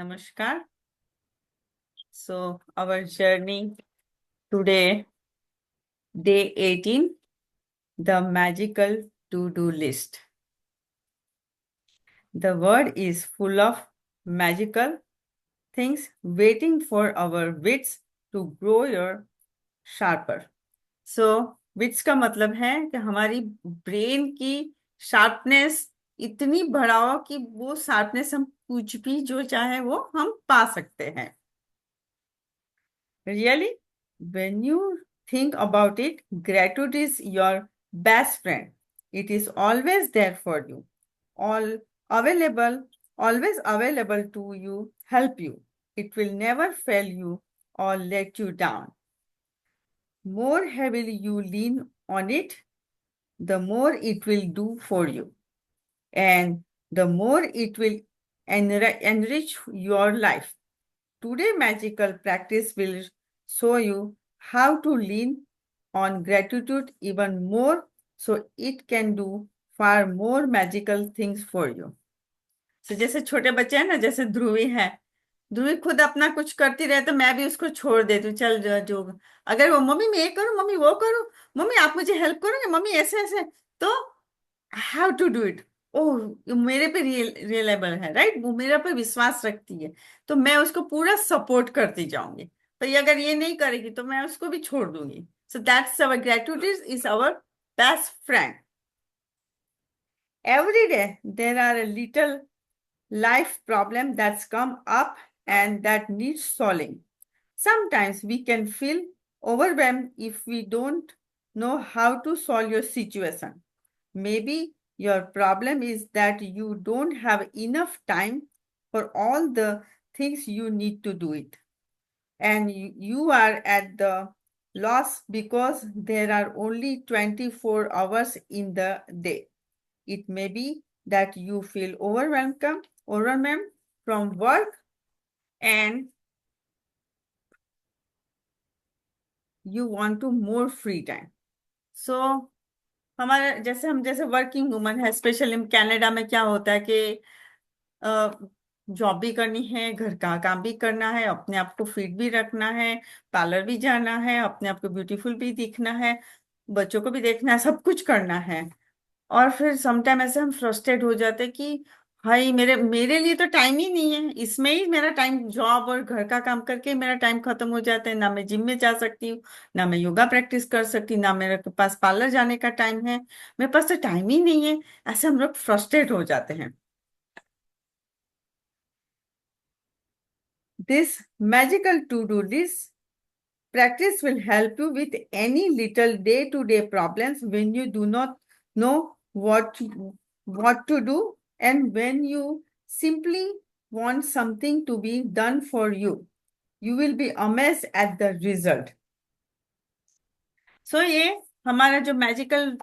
Namaskar. So, our journey today, day 18, the magical to-do list. The world is full of magical things waiting for our wits to grow your sharper. So, wits का मतलब है कि हमारी brain की sharpness इतनी बढ़ाओ कि वो शार्पनेस हम कुछ भी जो चाहे वो हम पा सकते हैं. Really? When you think about it, gratitude is your best friend. It is always there for you, all available, always available to you, help you. It will never fail you or let you down. More heavily you lean on it, the more it will do for you, and the more it will enrich your life. Today, magical practice will show you how to lean on gratitude even more so it can do far more magical things for you. So, जैसे छोटे बच्चे हैं ना, जैसे ध्रुवी है, ध्रुवी खुद अपना कुछ करती रहे तो मैं भी उसको छोड़ देती हूँ. चल जो अगर वो मम्मी मैं ये करूँ, मम्मी वो करूँ, मम्मी आप मुझे हेल्प करोगे, मम्मी ऐसे ऐसे, तो हाउ टू डू इट. ओह, मेरे पे रियलेबल है, राइट, वो मेरे पे विश्वास रखती है, तो मैं उसको पूरा सपोर्ट करती जाऊंगी. तो ये अगर ये नहीं करेगी तो मैं उसको भी छोड़ दूंगी. So that's our gratitude is our best friend. Every day there are a little life problem that's come up and that needs solving. Sometimes we can feel overwhelmed if we don't know how to solve your situation. Maybe your problem is that you don't have enough time for all the things you need to do it. And you are at the loss because there are only 24 hours in the day. It may be that you feel overwhelmed from work and you want to more free time. So हमारे जैसे हम जैसे working woman है, specially Canada में क्या होता है कि जॉब भी करनी है, घर का काम भी करना है, अपने आप को फिट भी रखना है, पार्लर भी जाना है, अपने आप को ब्यूटीफुल भी दिखना है, बच्चों को भी देखना है, सब कुछ करना है. और फिर समटाइम ऐसे हम फ्रस्ट्रेट हो जाते हैं कि भाई मेरे मेरे लिए तो टाइम ही नहीं है, इसमें ही मेरा टाइम जॉब और घर का काम करके मेरा टाइम खत्म हो जाता है. ना मैं जिम में जा सकती हूँ, ना मैं योगा प्रैक्टिस कर सकती, ना मेरे पास पार्लर जाने का टाइम है, मेरे पास तो टाइम ही नहीं है. ऐसे हम लोग फ्रस्ट्रेट हो जाते हैं. This magical to do list practice will help you with any little day-to-day problems when you do not know what to do and when you simply want something to be done for you. You will be amazed at the result. So ये हमारा जो magical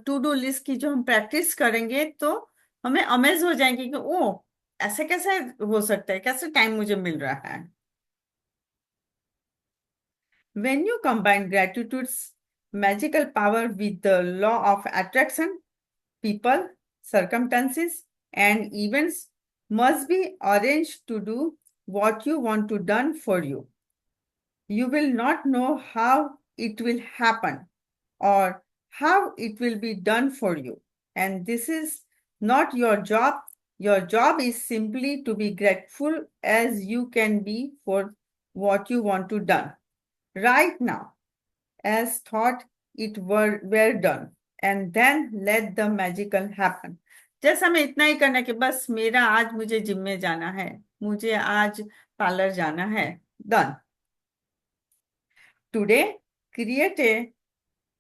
to do list की जो हम practice करेंगे तो हमें amaze हो जाएंगे कि ओ ऐसे कैसे हो सकता है, कैसे टाइम मुझे मिल रहा है. When you combine gratitude's magical power with the law of attraction, people, circumstances, and events must be arranged to do what you want to done for you. You will not know how it will happen or how it will be done for you. And this is not your job. Your job is simply to be grateful as you can be for what you want to done right now as thought it were done and then let the magical happen. जैसे हमें इतना ही करना है कि बस मेरा आज मुझे जिम में जाना है, मुझे आज पार्लर जाना है, done. Today create a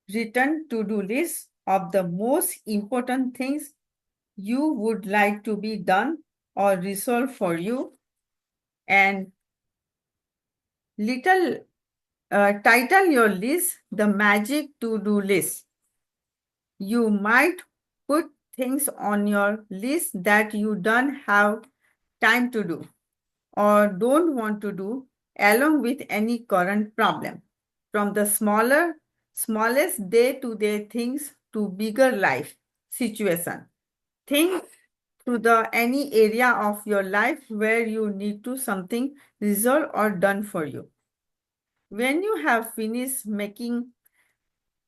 written to-do list of the most important things you would like to be done or resolved for you and little title your list the magic to-do list. You might put things on your list that you don't have time to do or don't want to do along with any current problem. From the smallest day-to-day things to bigger life situation. Think to the any area of your life where you need to something resolved or done for you. When you have finished making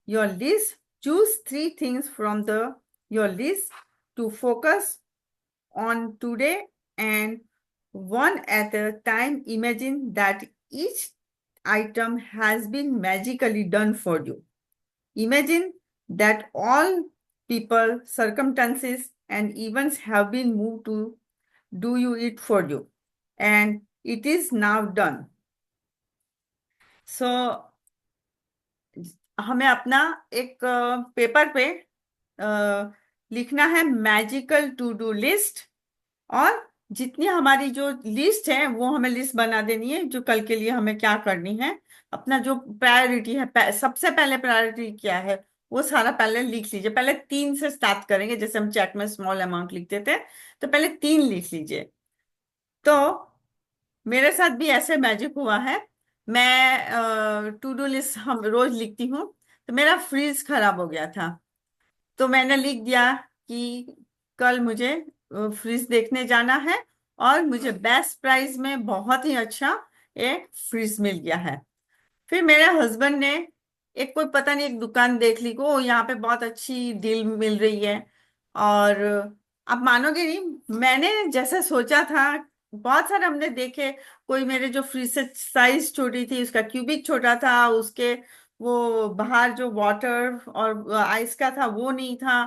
your list, choose three things from your list to focus on today, and one at a time. Imagine that each item has been magically done for you. Imagine that all people, circumstances, and events have been moved to do you it for you, and it is now done. So हमें अपना एक paper पे लिखना है magical to do list, और जितनी हमारी जो लिस्ट है वो हमें लिस्ट बना देनी है जो कल के लिए हमें क्या करनी है। अपना जो प्रायोरिटी है, सबसे पहले प्रायोरिटी क्या है वो सारा पहले लिख लीजिए। पहले 3 से स्टार्ट करेंगे, जैसे हम चैट में स्मॉल अमाउंट लिखते थे, तो पहले 3 लिख लीजिए। तो मेरे साथ भी ऐसे मैजिक हुआ है। मैं टू डू लिस्ट हम रोज लिखती हूँ, तो मेरा फ्रीज खराब हो गया था, तो मैंने लिख दिया कि कल मुझे फ्रिज देखने जाना है, और मुझे बेस्ट प्राइस में बहुत ही अच्छा एक फ्रिज मिल गया है। फिर मेरे हस्बैंड ने एक कोई पता नहीं एक दुकान देख ली को यहाँ पे बहुत अच्छी डील मिल रही है, और आप मानोगे नहीं, मैंने जैसे सोचा था, बहुत सारे हमने देखे, कोई मेरे जो फ्रिज से साइज छोटी थी उसका क्यूबिक छोटा था, उसके वो बाहर जो वाटर और आइस का था वो नहीं था।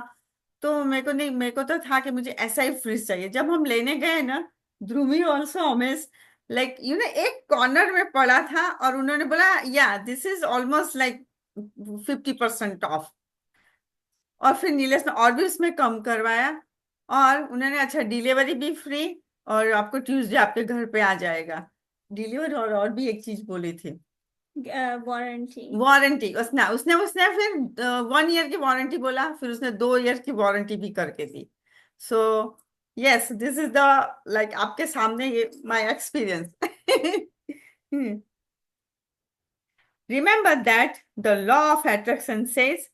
तो मेरे को नहीं, मेरे को तो था कि मुझे ऐसा ही फ्रिज चाहिए। जब हम लेने गए ना, ध्रुवी ऑल्सो अमेज, लाइक एक कॉर्नर में पड़ा था, और उन्होंने बोला या this is almost like 50% of. और फिर नीलेश ने और भी उसमें कम करवाया, और उन्होंने अच्छा डिलीवरी भी फ्री, और आपको ट्यूसडे आपके घर पे आ जाएगा डिलीवर, और भी एक चीज बोली थी, वारंटी। उसने उसने उसने फिर 1 ईयर की वारंटी बोला, फिर उसने 2 ईयर की वारंटी भी करके दी। So yes, this is the like आपके सामने ये my experience. Remember that the law of attraction says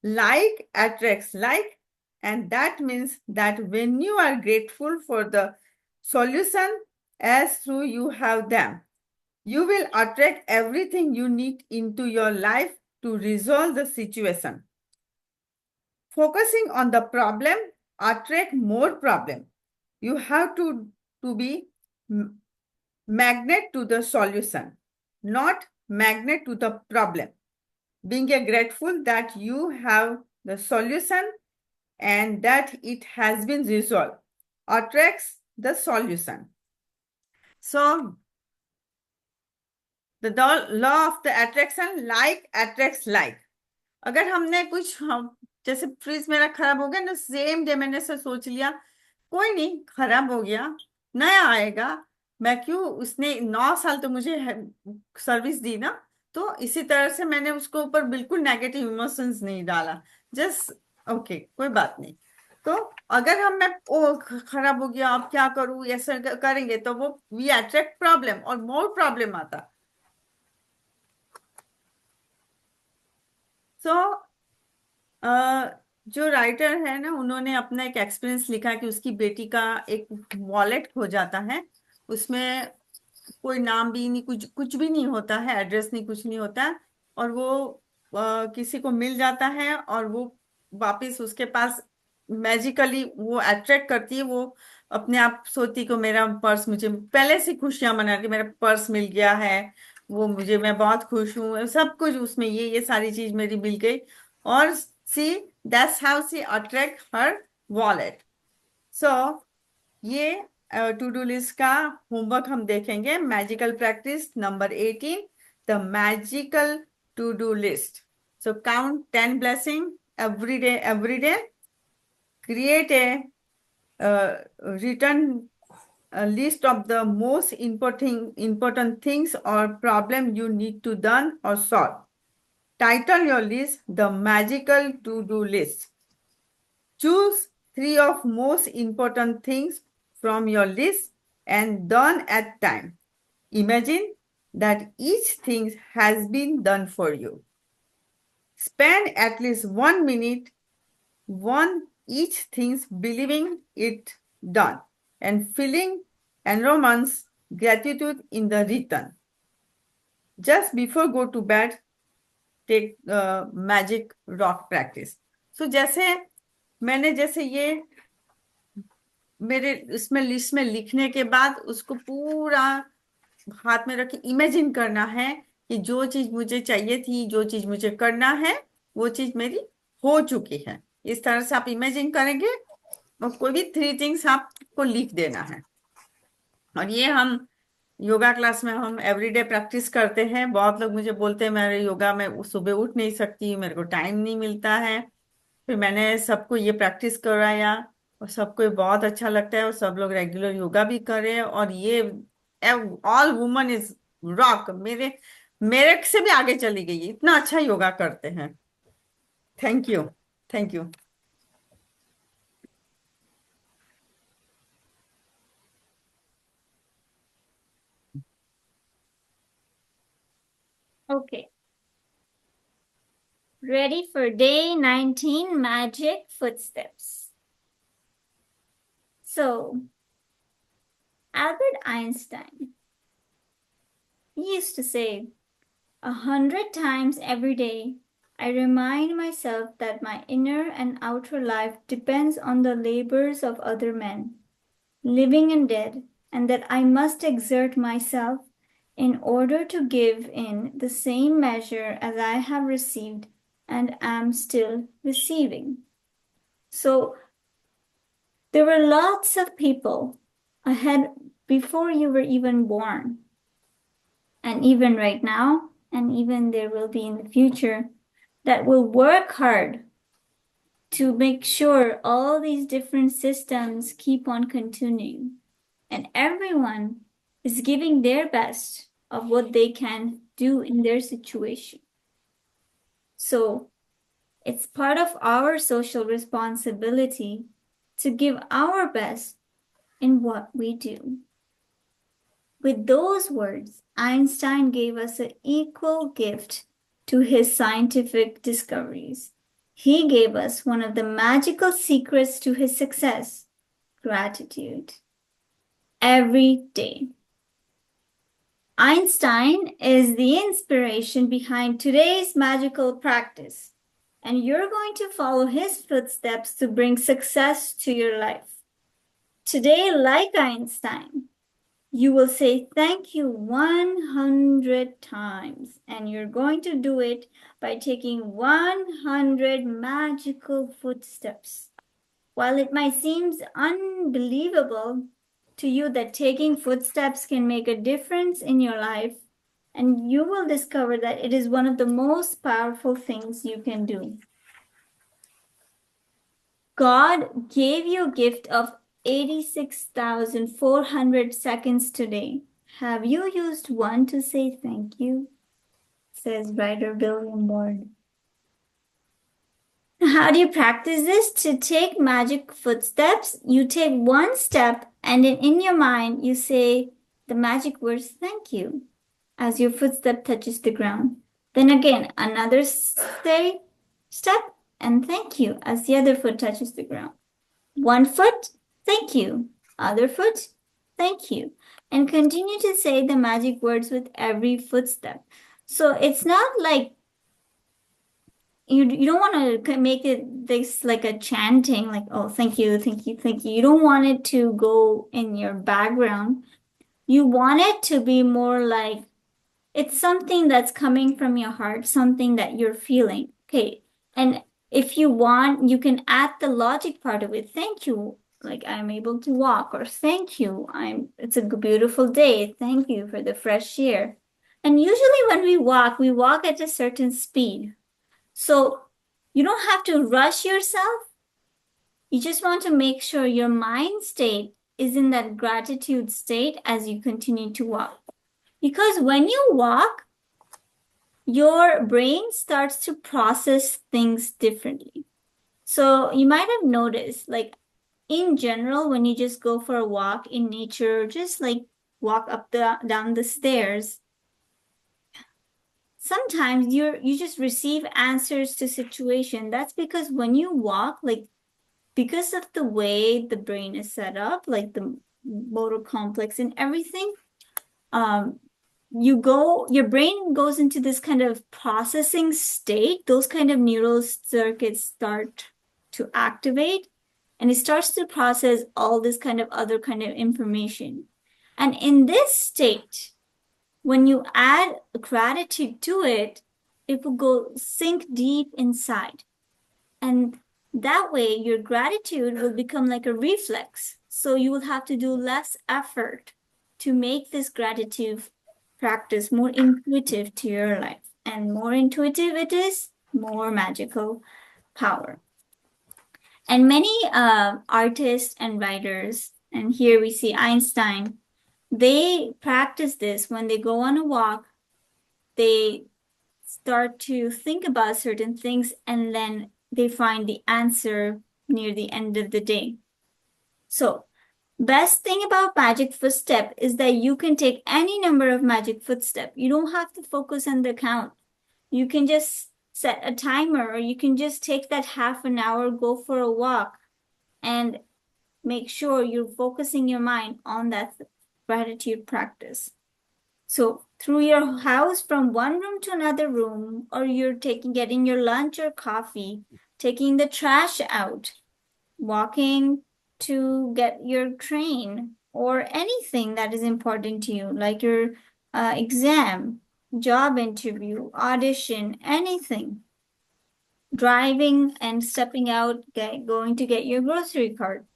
like attracts like, and that means that when you are grateful for the solution as through you have them, you will attract everything you need into your life to resolve the situation. Focusing on the problem attract more problem. You have to be magnet to the solution, not magnet to the problem. Being grateful that you have the solution and that it has been resolved attracts the solution. So the law of the attraction, like attracts like. अगर हमने कुछ जैसे fridge मेरा खराब हो गया ना, same day मैंने से सोच लिया कोई नहीं, खराब हो गया, नया आएगा, मैं क्यों, उसने 9 साल तो मुझे सर्विस दी ना, तो इसी तरह से मैंने उसको ऊपर बिल्कुल नेगेटिव इमोशंस नहीं डाला, जस्ट ओके कोई बात नहीं। तो अगर हम मैं ओ खराब हो गया अब क्या करूं ऐसा करेंगे, तो वो वी अट्रैक्ट प्रॉब्लम और मोर प्रॉब्लम आता। सो जो राइटर है ना, उन्होंने अपना एक एक्सपीरियंस लिखा कि उसकी बेटी का एक वॉलेट खो जाता है, उसमें कोई नाम भी नहीं, कुछ कुछ भी नहीं होता है, एड्रेस नहीं, कुछ नहीं होता है, और वो किसी को मिल जाता है, और वो वापस उसके पास मैजिकली वो अट्रैक्ट करती है, वो अपने आप सोचती को मेरा पर्स, मुझे पहले से खुशियां मना के मेरा पर्स मिल गया है, वो मुझे, मैं बहुत खुश हूँ, सब कुछ उसमें ये सारी चीज मेरी मिल गई, और she that's how she attract her wallet. So ये टू डू लिस्ट का होमवर्क हम देखेंगे। Magical practice number 18, the magical to do list. So count 10 blessing every day, create written a list of the most important things or problem you need to done or solve. Title your list the magical to do list. Choose 3 of most important things from your list and done at time. Imagine that each thing has been done for you. Spend at least 1 minute one each thing, believing it done, and feeling enormous gratitude in the return. Just before go to bed, take magic rock practice. So जैसे मैंने जैसे ये मेरे इसमें list में लिखने के बाद उसको पूरा हाथ में रख के इमेजिन करना है कि जो चीज मुझे चाहिए थी, जो चीज मुझे करना है, वो चीज मेरी हो चुकी है। इस तरह से आप इमेजिन करेंगे और कोई भी 3 थिंग्स आपको लिख देना है। और ये हम योगा क्लास में हम एवरीडे प्रैक्टिस करते हैं। बहुत लोग मुझे बोलते हैं मेरे योगा में सुबह उठ नहीं सकती, मेरे को टाइम नहीं मिलता है। फिर मैंने सबको ये प्रैक्टिस कराया और सबको बहुत अच्छा लगता है और सब लोग रेगुलर योगा भी करें। और ये ऑल वुमन इज रॉक, मेरे मेरे से भी आगे चली गई, इतना अच्छा योगा करते हैं। Thank you. Thank you. Okay, ready for day 19 magic footsteps. So, Albert Einstein, he used to say, 100 times every day, I remind myself that my inner and outer life depends on the labors of other men, living and dead, and that I must exert myself in order to give in the same measure as I have received and am still receiving. So there were lots of people ahead before you were even born, and even right now, and even there will be in the future, that will work hard to make sure all these different systems keep on continuing. And everyone is giving their best of what they can do in their situation. So it's part of our social responsibility to give our best in what we do. With those words, Einstein gave us an equal gift to his scientific discoveries. He gave us one of the magical secrets to his success: gratitude. Every day. Einstein is the inspiration behind today's magical practice, and you're going to follow his footsteps to bring success to your life. Today, like Einstein, you will say thank you 100 times, and you're going to do it by taking 100 magical footsteps. While it might seem unbelievable to you that taking footsteps can make a difference in your life, and you will discover that it is one of the most powerful things you can do. God gave you a gift of 86,400 seconds today. Have you used one to say thank you? Says writer William Ward. How do you practice this? To take magic footsteps, you take one step and in your mind you say the magic words thank you as your footstep touches the ground. Then again, another step and thank you as the other foot touches the ground. One foot, thank you. Other foot, thank you. And continue to say the magic words with every footstep. So it's not like you don't want to make it this like a chanting, like, oh, thank you, thank you, thank you. You don't want it to go in your background. You want it to be more like it's something that's coming from your heart, something that you're feeling. Okay. And if you want, you can add the logic part of it. Thank you. Like I'm able to walk, or thank you. It's a beautiful day. Thank you for the fresh air. And usually when we walk at a certain speed. So you don't have to rush yourself. You just want to make sure your mind state is in that gratitude state as you continue to walk. Because when you walk, your brain starts to process things differently. So you might have noticed, like in general, when you just go for a walk in nature, just like walk down the stairs, sometimes you just receive answers to situation. That's because when you walk, like because of the way the brain is set up, like the motor complex and everything, your brain goes into this kind of processing state. Those kind of neural circuits start to activate, and it starts to process all this kind of other kind of information. And in this state, when you add gratitude to it, it will go sink deep inside. And that way, your gratitude will become like a reflex. So you will have to do less effort to make this gratitude practice more intuitive to your life. And more intuitive it is, more magical power. And many artists and writers, and here we see Einstein, they practice this when they go on a walk. They start to think about certain things, and then they find the answer near the end of the day. So, best thing about magic footstep is that you can take any number of magic footstep. You don't have to focus on the count. You can just set a timer, or you can just take that half an hour, go for a walk, and make sure you're focusing your mind on that gratitude practice. So through your house, from one room to another room, or you're getting your lunch or coffee, taking the trash out, walking to get your train, or anything that is important to you, like your exam, job interview, audition, anything. Driving and stepping out, going to get your grocery cart.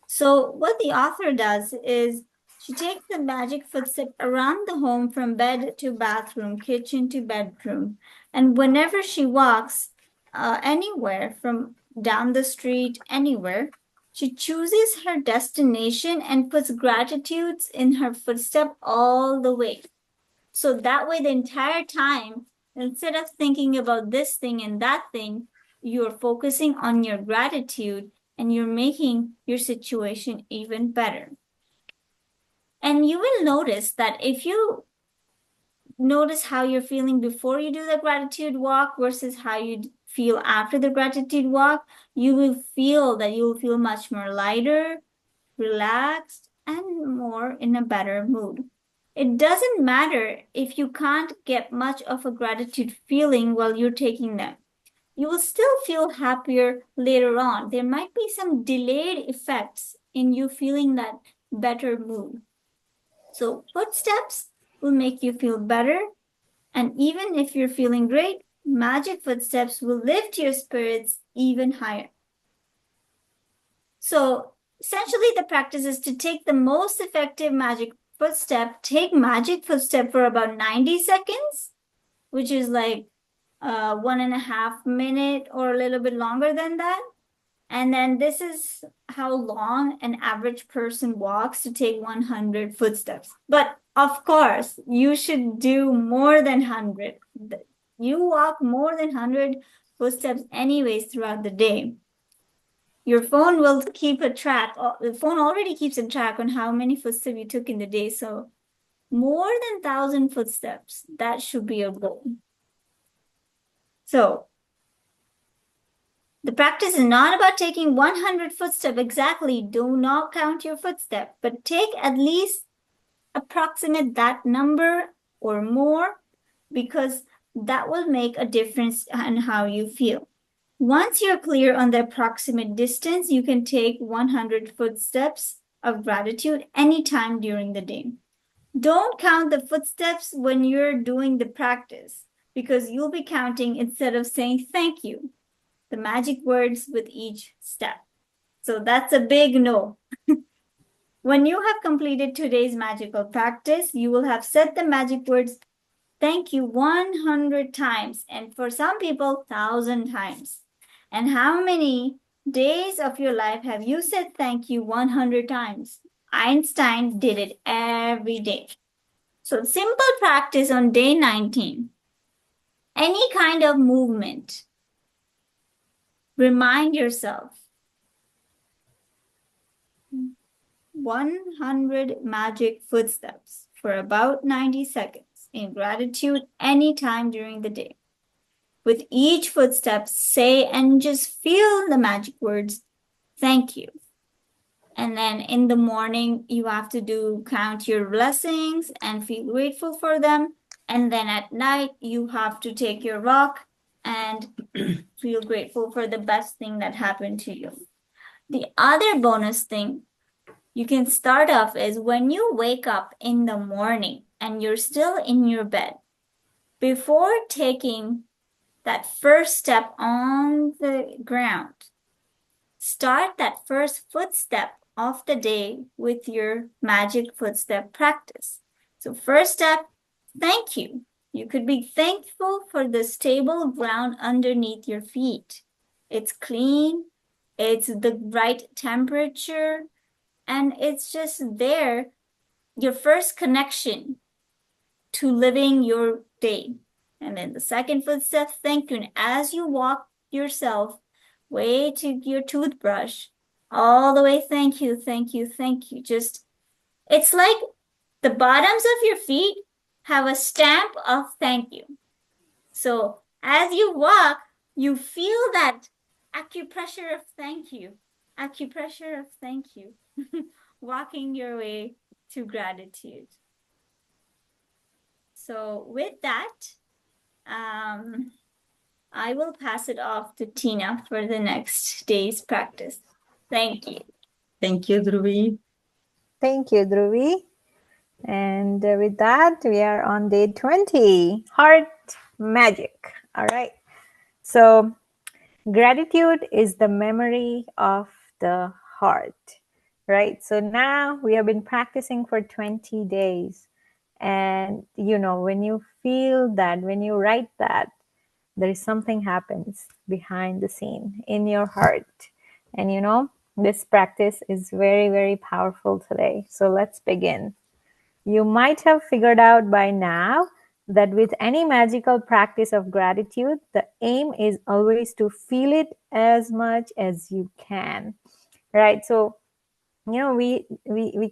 So what the author does is she takes the magic footstep around the home from bed to bathroom, kitchen to bedroom. And whenever she walks anywhere, from down the street, anywhere, she chooses her destination and puts gratitudes in her footstep all the way. So that way, the entire time, instead of thinking about this thing and that thing, you're focusing on your gratitude, and you're making your situation even better. And you will notice that if you notice how you're feeling before you do the gratitude walk versus how you feel after the gratitude walk, you will feel much more lighter, relaxed, and more in a better mood. It doesn't matter if you can't get much of a gratitude feeling while you're taking them. You will still feel happier later on. There might be some delayed effects in you feeling that better mood. So footsteps will make you feel better. And even if you're feeling great, magic footsteps will lift your spirits even higher. So essentially, the practice is to take the most effective magic footstep, take magic footstep for about 90 seconds, which is like 1.5 minutes or a little bit longer than that. And then this is how long an average person walks to take 100 footsteps. But of course, you should do more than 100. You walk more than 100 footsteps anyways throughout the day. Your phone will keep a track. The phone already keeps a track on how many footsteps you took in the day. So more than 1,000 footsteps, that should be your goal. So the practice is not about taking 100 footsteps exactly. Do not count your footsteps, but take at least approximate that number or more, because that will make a difference in how you feel. Once you're clear on the approximate distance, you can take 100 footsteps of gratitude anytime during the day. Don't count the footsteps when you're doing the practice, because you'll be counting instead of saying thank you, the magic words with each step. So that's a big no. When you have completed today's magical practice, you will have said the magic words thank you 100 times, and for some people, 1,000 times. And how many days of your life have you said thank you 100 times? Einstein did it every day. So simple practice on day 19. Any kind of movement. Remind yourself. 100 magic footsteps for about 90 seconds in gratitude anytime during the day. With each footstep, say and just feel the magic words, thank you. And then in the morning, you have to count your blessings and feel grateful for them. And then at night, you have to take your walk and feel grateful for the best thing that happened to you. The other bonus thing you can start off is when you wake up in the morning and you're still in your bed, before taking that first step on the ground, start that first footstep of the day with your magic footstep practice. So first step, thank you. You could be thankful for the stable ground underneath your feet. It's clean, it's the right temperature, and it's just there, your first connection to living your day. And then the second footstep, thank you. And as you walk yourself way to your toothbrush, all the way, thank you, thank you, thank you. Just, it's like the bottoms of your feet have a stamp of thank you. So as you walk, you feel that acupressure of thank you, acupressure of thank you, walking your way to gratitude. So with that, I will pass it off to Tina for the next day's practice. Thank you. Thank you, Dhruvi. Thank you, Dhruvi. And with that, we are on day 20, heart magic. All right. So gratitude is the memory of the heart, right? So now we have been practicing for 20 days. And, when you feel that, when you write that, there is something happens behind the scene in your heart. And, this practice is very, very powerful today. So let's begin. You might have figured out by now that with any magical practice of gratitude, the aim is always to feel it as much as you can, right? So, we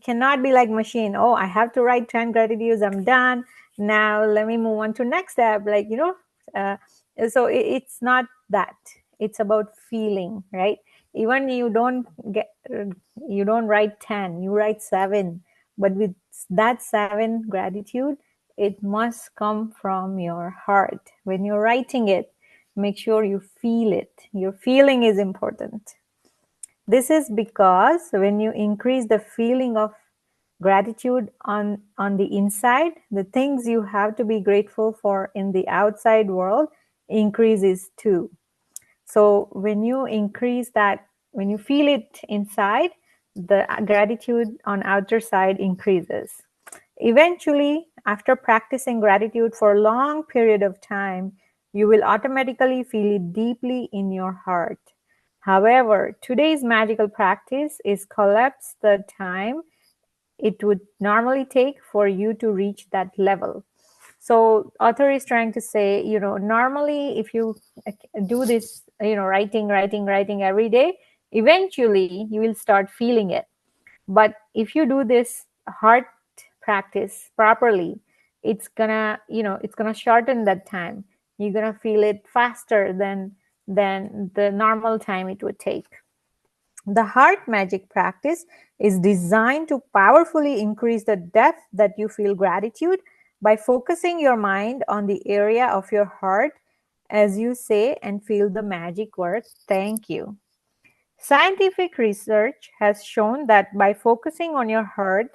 cannot be like machine. Oh, I have to write 10 gratitudes. I'm done. Now let me move on to next step. So it's not that. It's about feeling, right? Even you don't write 10, you write 7. But with that 7 gratitude, it must come from your heart. When you're writing it, make sure you feel it. Your feeling is important. This is because when you increase the feeling of gratitude on the inside, the things you have to be grateful for in the outside world increases too. So when you increase that, when you feel it inside, the gratitude on outer side increases. Eventually, after practicing gratitude for a long period of time, you will automatically feel it deeply in your heart. However, today's magical practice is collapse the time it would normally take for you to reach that level. So author is trying to say, normally if you do this, writing every day, eventually you will start feeling it. But if you do this heart practice properly, it's gonna shorten that time. You're gonna feel it faster than the normal time it would take. The heart magic practice is designed to powerfully increase the depth that you feel gratitude by focusing your mind on the area of your heart as you say and feel the magic word, thank you. Scientific research has shown that by focusing on your heart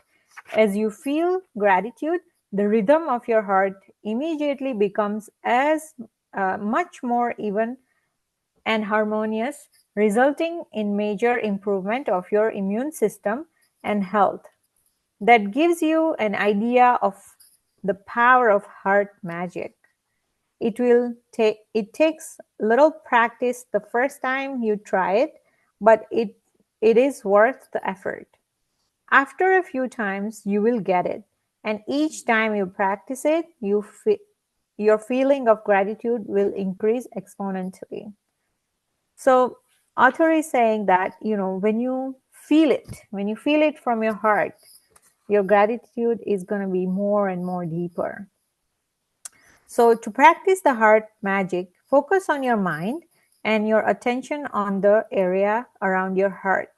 as you feel gratitude, the rhythm of your heart immediately becomes as much more even and harmonious, resulting in major improvement of your immune system and health. That gives you an idea of the power of heart magic. It takes little practice the first time you try it, but it is worth the effort. After a few times, you will get it, and each time you practice it, your feeling of gratitude will increase exponentially. So author is saying that, when you feel it from your heart, your gratitude is going to be more and more deeper. So to practice the heart magic, focus on your mind and your attention on the area around your heart.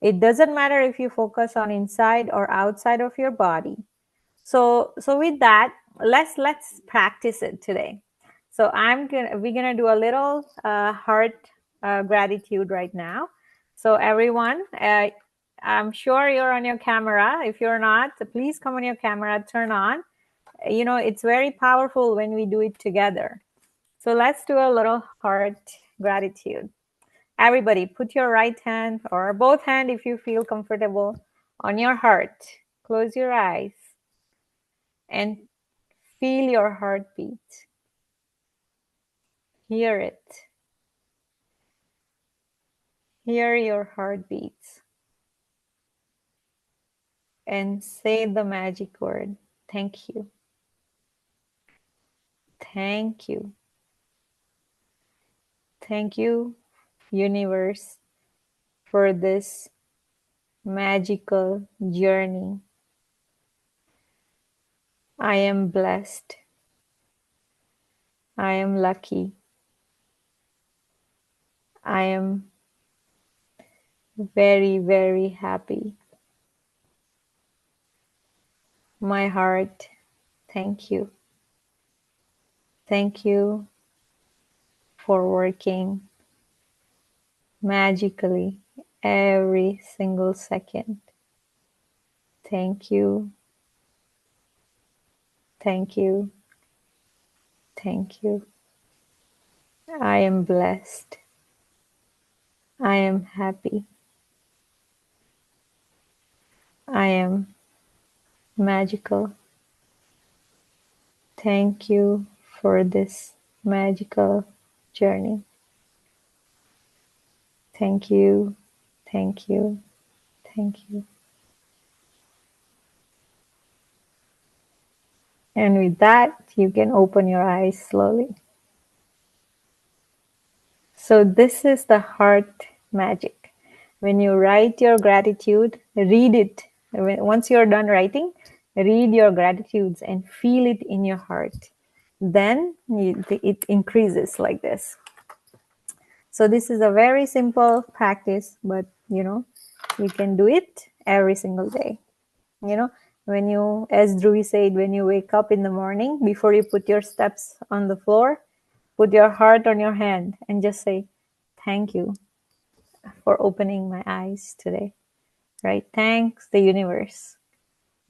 It doesn't matter if you focus on inside or outside of your body. So with that, let's practice it today. So we're gonna do a little heart gratitude right now. So everyone, I'm sure you're on your camera. If you're not, please come on your camera, turn on. You know, it's very powerful when we do it together. So let's do a little heart gratitude. Everybody, put your right hand or both hand if you feel comfortable on your heart. Close your eyes and feel your heartbeat. Hear it. Hear your heartbeats. And say the magic word. Thank you. Thank you. Thank you, universe, for this magical journey. I am blessed. I am lucky. I am very, very happy. My heart, thank you. Thank you for working magically every single second. Thank you. Thank you. Thank you. I am blessed. I am happy. I am magical. Thank you for this magical journey. Thank you. Thank you. Thank you. And with that, you can open your eyes slowly. So this is the heart magic. When you write your gratitude, read it. Once you're done writing, read your gratitudes and feel it in your heart. Then it increases like this. So this is a very simple practice, but you can do it every single day. When you, as Dhruvi said, when you wake up in the morning, before you put your steps on the floor, put your heart on your hand and just say, thank you for opening my eyes today, right? Thanks the universe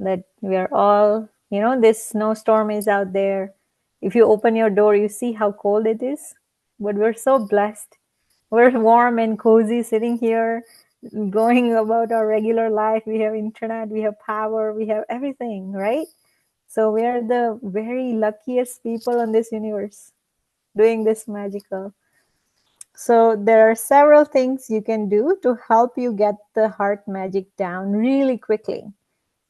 that we are all, this snowstorm is out there. If you open your door, you see how cold it is, but we're so blessed. We're warm and cozy sitting here, going about our regular life. We have internet, we have power, we have everything, right? So we are the very luckiest people on this universe doing this magical. So there are several things you can do to help you get the heart magic down really quickly.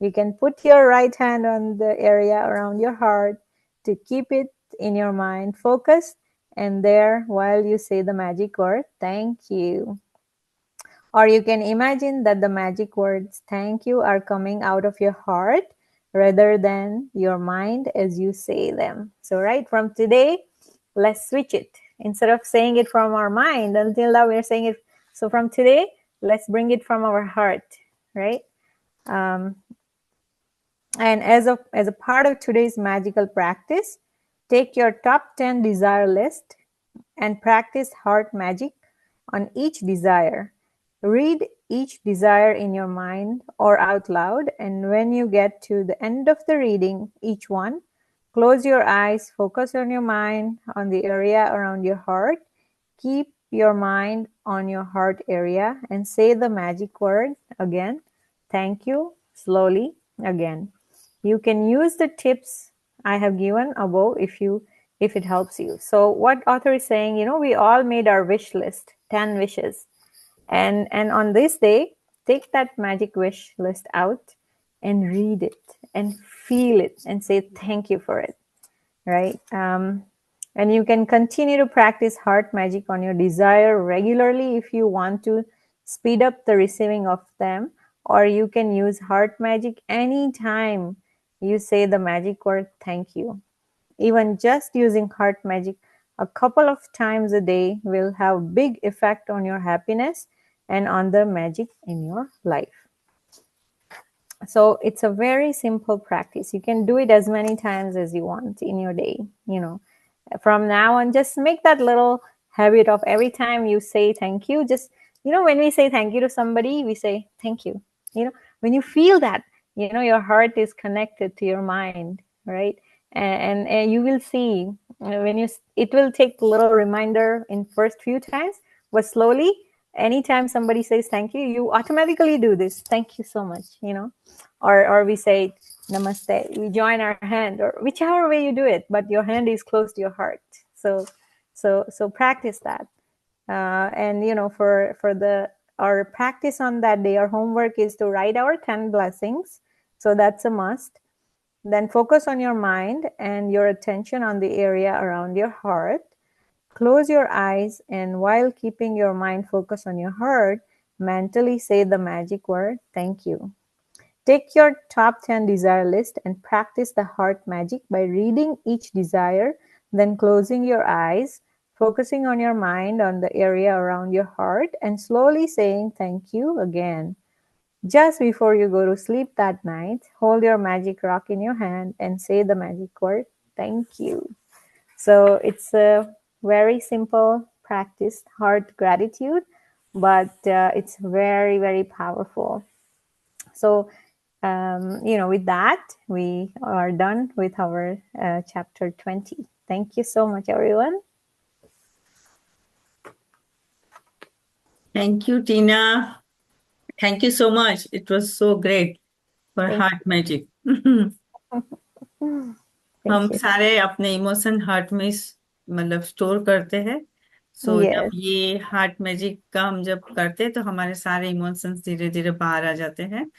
You can put your right hand on the area around your heart to keep it in your mind focused, and there while you say the magic word, thank you. Or you can imagine that the magic words thank you are coming out of your heart rather than your mind as you say them. So right from today, let's switch it. Instead of saying it from our mind, until now we're saying it. So from today, let's bring it from our heart, right? And as a part of today's magical practice, take your top 10 desire list and practice heart magic on each desire. Read each desire in your mind or out loud, and when you get to the end of the reading each one, close your eyes, focus on your mind on the area around your heart. Keep your mind on your heart area and say the magic word again. Thank you, slowly again. You can use the tips I have given above if it helps you. So what author is saying, we all made our wish list, 10 wishes. And on this day, take that magic wish list out and read it and feel it and say thank you for it, right? And you can continue to practice heart magic on your desire regularly if you want to speed up the receiving of them, or you can use heart magic anytime you say the magic word thank you. Even just using heart magic a couple of times a day will have big effect on your happiness and on the magic in your life. So it's a very simple practice. You can do it as many times as you want in your day. From now on, just make that little habit of every time you say thank you. Just, when we say thank you to somebody, we say thank you. When you feel that, your heart is connected to your mind, right? And you will see it will take a little reminder in first few times, but slowly, anytime somebody says thank you, you automatically do this. Thank you so much, or we say namaste, we join our hand, or whichever way you do it, but your hand is close to your heart. So practice that. And for our practice on that day, our homework is to write our 10 blessings. So that's a must. Then focus on your mind and your attention on the area around your heart. Close your eyes, and while keeping your mind focused on your heart, mentally say the magic word, thank you. Take your top 10 desire list and practice the heart magic by reading each desire, then closing your eyes, focusing on your mind on the area around your heart, and slowly saying thank you again. Just before you go to sleep that night, hold your magic rock in your hand and say the magic word, thank you. So it's a very simple practice, heart gratitude, but it's very, very powerful. So, with that, we are done with our chapter 20. Thank you so much, everyone. Thank you, Tina. Thank you so much. It was so great for Thank heart magic. Thank हम you. सारे अपने emotion heart में मतलब store करते हैं। सो जब Yes. ये heart magic का हम जब करते हैं तो हमारे सारे इमोशंस धीरे धीरे बाहर आ जाते हैं।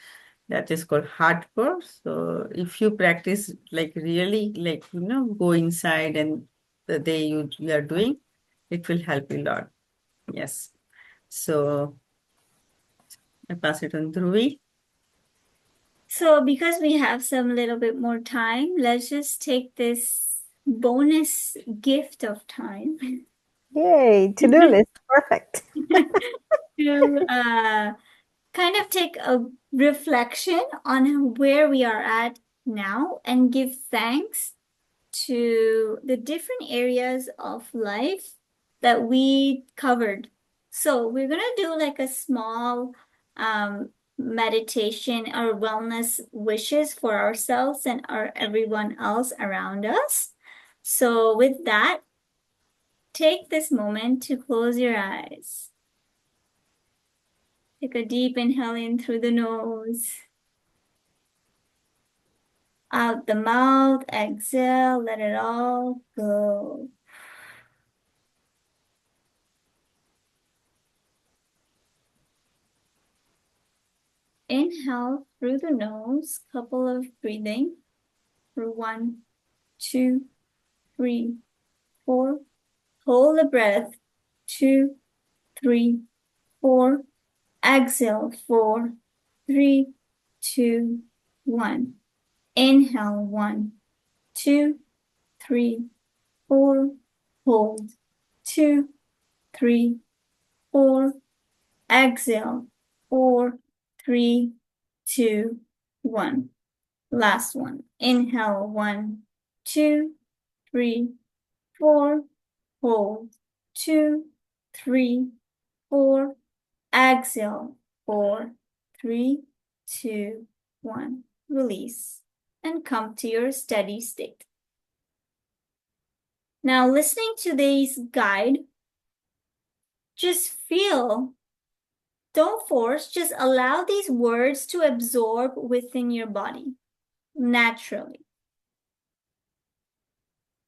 That is called hardcore. So if you practice like really like go inside and the day you are doing, it will help you a lot. Yes. So I pass it on Dhruvi. So because we have some little bit more time, let's just take this bonus gift of time Yay, to-do list, perfect. to kind of take a reflection on where we are at now and give thanks to the different areas of life that we covered. So we're gonna do like a small meditation or wellness wishes for ourselves and everyone else around us. So with that, take this moment to close your eyes. Take a deep inhale in through the nose. Out the mouth, exhale, let it all go. Inhale through the nose, couple of breathing for 1, 2, 3, 4. Hold the breath, 2, 3, 4. Exhale, 4, 3, 2, 1. Inhale, 1, 2, 3, 4. Hold, 2, 3, 4. Exhale, 4, 3, 2, 1. Last one. Inhale, 1, 2, 3, 4. Hold, 2, 3, 4. Exhale, 4, 3, 2, 1. Release and come to your steady state. Now, listening to this guide, just feel. Don't force, just allow these words to absorb within your body naturally.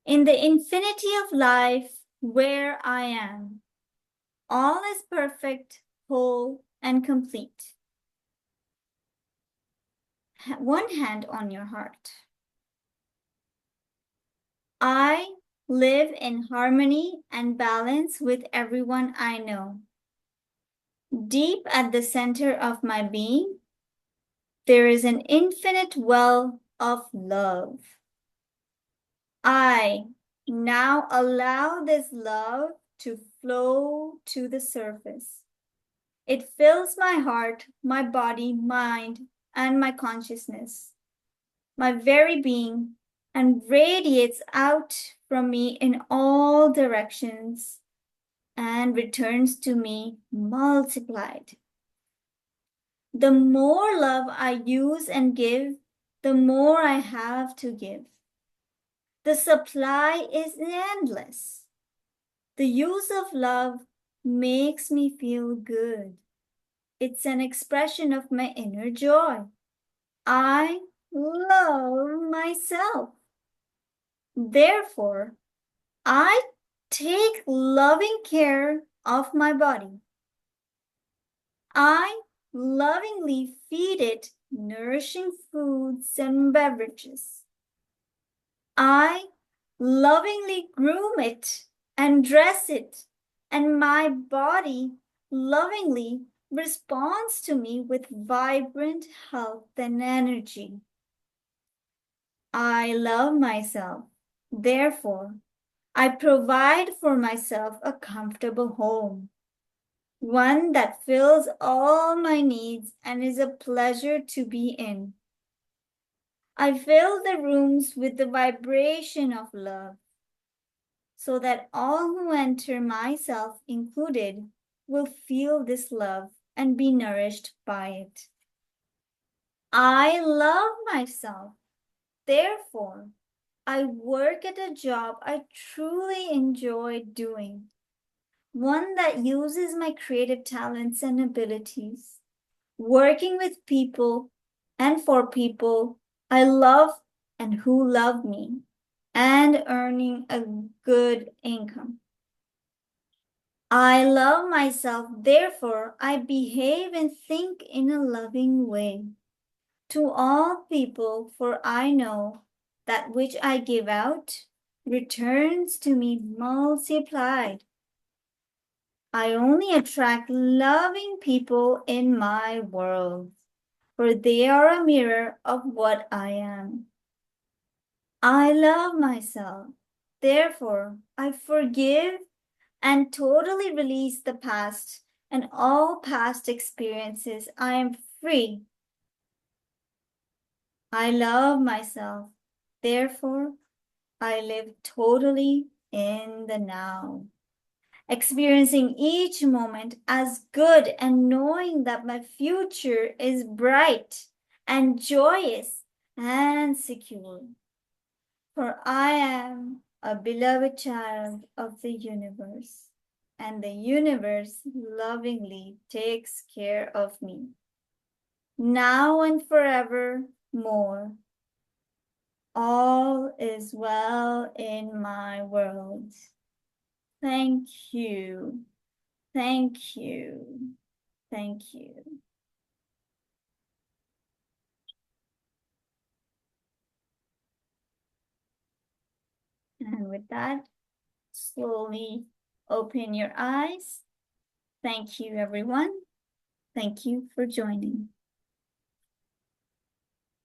In the infinity of life where I am, all is perfect, whole, and complete. One hand on your heart. I live in harmony and balance with everyone I know. Deep at the center of my being, there is an infinite well of love. I Now allow this love to flow to the surface. It fills my heart, my body, mind, and my consciousness, my very being, and radiates out from me in all directions and returns to me multiplied. The more love I use and give, the more I have to give. The supply is endless. The use of love makes me feel good. It's an expression of my inner joy. I love myself. Therefore, I take loving care of my body. I lovingly feed it nourishing foods and beverages. I lovingly groom it and dress it, and my body lovingly responds to me with vibrant health and energy. I love myself. Therefore, I provide for myself a comfortable home, one that fills all my needs and is a pleasure to be in. I fill the rooms with the vibration of love, so that all who enter, myself included, will feel this love and be nourished by it. I love myself. Therefore, I work at a job I truly enjoy doing, one that uses my creative talents and abilities, working with people and for people I love and who love me, and earning a good income. I love myself, therefore I behave and think in a loving way to all people, for I know that which I give out returns to me multiplied. I only attract loving people in my world, for they are a mirror of what I am. I love myself, therefore I forgive and totally release the past and all past experiences. I am free. I love myself. Therefore, I live totally in the now, experiencing each moment as good and knowing that my future is bright and joyous and secure. For I am a beloved child of the universe, and the universe lovingly takes care of me, now and forevermore. All is well in my world. Thank you. Thank you. Thank you. And with that, slowly open your eyes. Thank you, everyone. Thank you for joining.